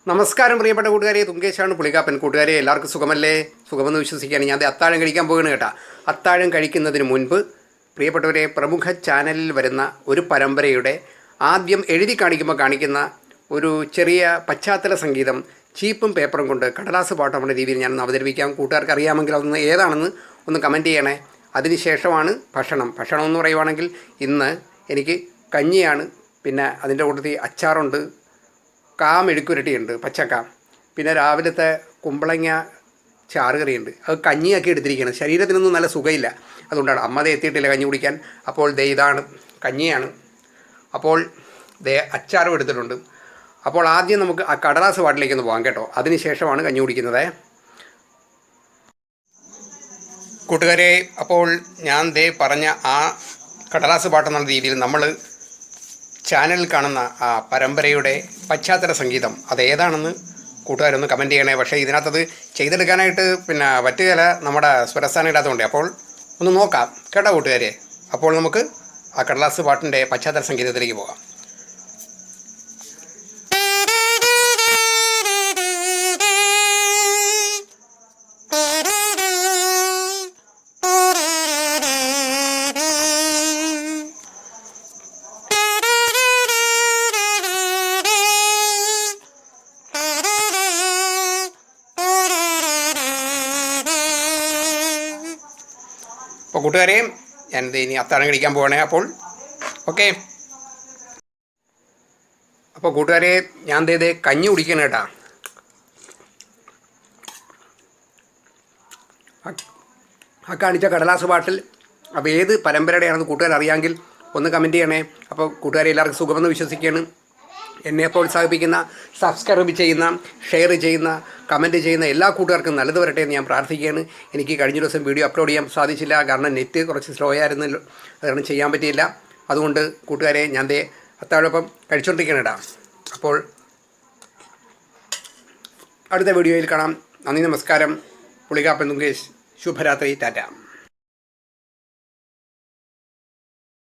നമസ്കാരം പ്രിയപ്പെട്ട കൂട്ടുകാരെ, തുങ്കേശാണ് പുളികാപ്പൻ. കൂട്ടുകാരെ എല്ലാവർക്കും സുഖമല്ലേ? സുഖമെന്ന് വിശ്വസിക്കുകയാണ്. ഞാൻ അത്താഴം കഴിക്കാൻ പോവുകയാണ് കേട്ടോ. അത്താഴം കഴിക്കുന്നതിന് മുൻപ് പ്രിയപ്പെട്ടവരെ, പ്രമുഖ ചാനലിൽ വരുന്ന ഒരു പരമ്പരയുടെ ആദ്യം എഴുതി കാണിക്കുന്ന ഒരു ചെറിയ പശ്ചാത്തല സംഗീതം ചീപ്പും പേപ്പറും കൊണ്ട് കടലാസ് പാട്ടമുള്ള രീതിയിൽ ഞാനൊന്ന് അവതരിപ്പിക്കാം. കൂട്ടുകാർക്ക് അറിയാമെങ്കിൽ അതൊന്ന് ഏതാണെന്ന് ഒന്ന് കമൻറ്റ് ചെയ്യണേ. അതിനുശേഷമാണ് ഭക്ഷണം എന്ന് പറയുവാണെങ്കിൽ ഇന്ന് എനിക്ക് കഞ്ഞിയാണ്, പിന്നെ അതിൻ്റെ കൂട്ടത്തിൽ അച്ചാറുണ്ട്, മെഴുക്കുരട്ടിയുണ്ട്, പച്ചക്ക, പിന്നെ രാവിലത്തെ കുമ്പളങ്ങ ചാറുകറിയുണ്ട്. അത് കഞ്ഞിയാക്കി എടുത്തിരിക്കുകയാണ്. ശരീരത്തിനൊന്നും നല്ല സുഖമില്ല, അതുകൊണ്ടാണ്. അമ്മ എത്തിയിട്ടില്ല കഞ്ഞി കുടിക്കാൻ. അപ്പോൾ ഇതാണ് കഞ്ഞിയാണ്. അപ്പോൾ അച്ചാറും എടുത്തിട്ടുണ്ട്. അപ്പോൾ ആദ്യം നമുക്ക് ആ കടലാസ് പാട്ടിലേക്കൊന്ന് പോകാം കേട്ടോ. അതിനുശേഷമാണ് കഞ്ഞി കുടിക്കുന്നത്. കൂട്ടുകാരെ, അപ്പോൾ ഞാൻ പറഞ്ഞ ആ കടലാസ് പാട്ടെന്നുള്ള രീതിയിൽ നമ്മൾ ചാനലിൽ കാണുന്ന ആ പരമ്പരയുടെ പശ്ചാത്തല സംഗീതം അതേതാണെന്ന് കൂട്ടുകാരൊന്ന് കമൻറ്റ് ചെയ്യണേ. പക്ഷേ ഇതിനകത്തത് ചെയ്തെടുക്കാനായിട്ട് പറ്റുകയില്ല, നമ്മുടെ സ്വരസ്ഥാനം ഇടാത്തതുകൊണ്ട്. അപ്പോൾ ഒന്ന് നോക്കാം കേട്ടോ കൂട്ടുകാരെ. അപ്പോൾ നമുക്ക് ആ കടലാസ് പാട്ടിൻ്റെ പശ്ചാത്തല സംഗീതത്തിലേക്ക് പോകാം. അപ്പോൾ കൂട്ടുകാരെ, ഞാനിത് ഇനി അത്താഴം കഴിക്കാൻ പോവാണേ. അപ്പോൾ ഓക്കെ. അപ്പോൾ കൂട്ടുകാരെ, ഞാൻ കഞ്ഞി കുടിക്കണം കേട്ടാ. ആ കാണിച്ച കടലാസ് പാട്ടിൽ അപ്പോൾ ഏത് പരമ്പരയുടെയാണെന്ന് കൂട്ടുകാർ അറിയാമെങ്കിൽ ഒന്ന് കമൻറ്റ് ചെയ്യണേ. അപ്പോൾ കൂട്ടുകാരെ എല്ലാവർക്കും സുഖമെന്ന് വിശ്വസിക്കുകയാണ്. എന്നെ പ്രോത്സാഹിപ്പിക്കുന്ന, സബ്സ്ക്രൈബ് ചെയ്യുന്ന, ഷെയർ ചെയ്യുന്ന, കമൻറ്റ് ചെയ്യുന്ന എല്ലാ കൂട്ടുകാർക്കും നല്ലത് വരട്ടെ എന്ന് ഞാൻ പ്രാർത്ഥിക്കുകയാണ്. എനിക്ക് കഴിഞ്ഞ ദിവസം വീഡിയോ അപ്ലോഡ് ചെയ്യാൻ സാധിച്ചില്ല, കാരണം നെറ്റ് കുറച്ച് സ്ലോ ആയിരുന്നല്ലോ, അതുകൊണ്ട് ചെയ്യാൻ പറ്റിയില്ല. അതുകൊണ്ട് കൂട്ടുകാരെ, ഞാൻ അത്താഴപ്പം കഴിച്ചുകൊണ്ടിരിക്കുകയാണ് കേട്ടോ. അപ്പോൾ അടുത്ത വീഡിയോയിൽ കാണാം. നന്ദി, നമസ്കാരം. പുളികാപ്പൻ തുങ്കേശ്. ശുഭരാത്രി. ടാറ്റ.